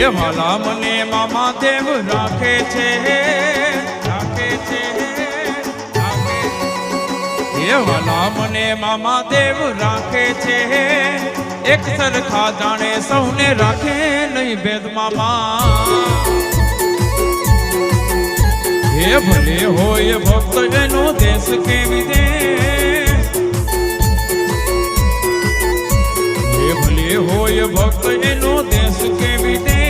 હે વાલા મને મામા દેવ રાખે છે રાખે છે હે વાલા મને મામા દેવ રાખે છે એક સરખા જાણે સૌને રાખે નહીં ભેદ મામા હે ભલે હોય ભક્ત એનો દેશ કે વિદેશ હે ભલે હોય ભક્ત એનો દેશ કે વિદેશ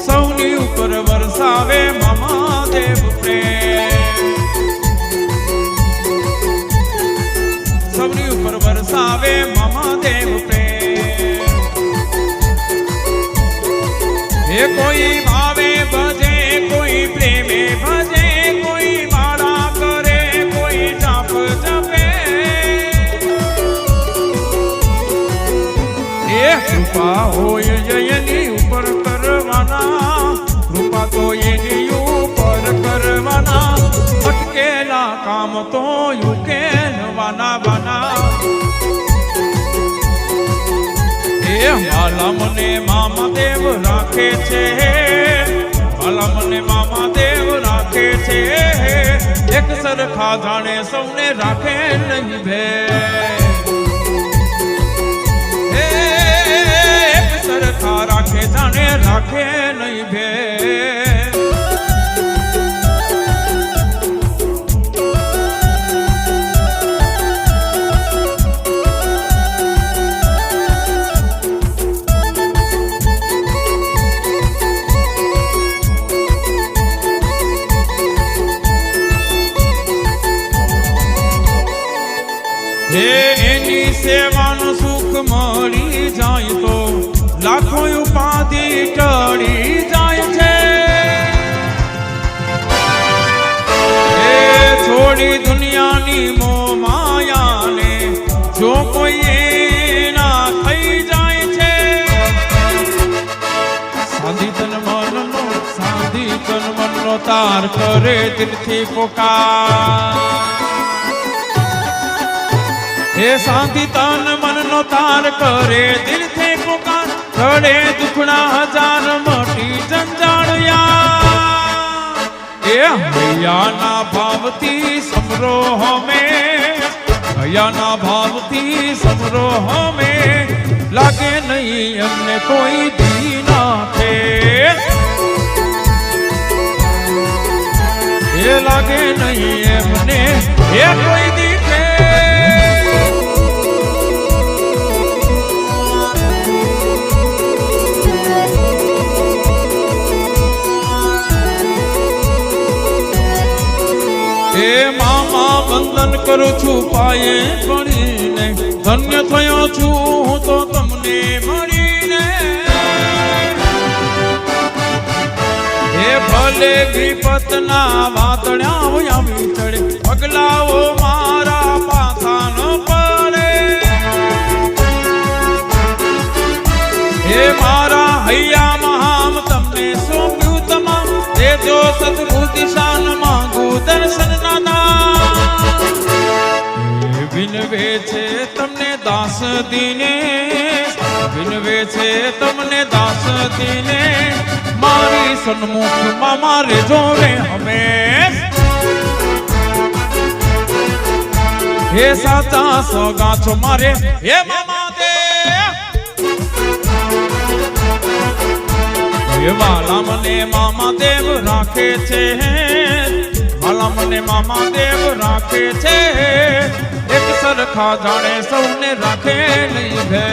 સૌની ઉપર વરસાવે મામા દેવ પ્રેમ સૌની ઉપર વરસાવે મામા દેવ પ્રેમ હે કોઈ ભાવે ભજે કોઈ પ્રેમે ભજે કોઈ માળા કરે કોઈ જાપ જપે એ કૃપા હોય એની ઉપર કરવાના કૃપા તો એની ઉપર કરવાના અટકેલા કામ તો ઉકેલવાના બના એ માલા મને મામા દેવ રાખે છે માલા મને મામા દેવ રાખે છે એક સરખા જાણે સૌને રાખે નહીં ભે એક સરખા રાખે જાણે રાખે નહીં ભે એની સેવાનું સુખ મળી જાય તો લાખો ઉપાધિ ટળી જાય છે એ છોડી દુનિયાની મોહ માયાને જો કોઈ ના થઈ જાય છે સાધી તન મનનો તાર કરે દિલથી પોકાર હે શાંતિ તન મનનો તાર કરે દિલથી પુકાર ઘડે દુખડા હજાર મોટી જંજાળિયા એ હૈયાના ભાવથી સમરો હમે હૈયાના ભાવથી સમરો હમે લાગે નહીં એમને કોઈ દી નાખે એ લાગે નહીં એમને એ કોઈ દીઠે હે મામા વંદન કરું છું પાયે પડીને ધન્ય થયો છું હું તો તમને મળીને હે ભલે વિપતના વાદળ્યા આવી ચડે પગલાઓ મારા પાથા ન પડે હે મારા હૈયા મહામ તમને સોંપ્યું તમામ દેજો સદબુદ્ધિ શાન માંગુ દર્શન વિનવે છે તમને દાસ દીને વિનવે છે તમને દાસ દીને મારી સન્મુખમાં મારે જોવે હંમેશ હે સાચા સોગા છો મારે હે મામા દેવ હે વાલા મને મામા દેવ રાખે છે વાલા મને મામા દેવ રાખે છે એક સરખા જાણે સૌને રાખે નહીં ભે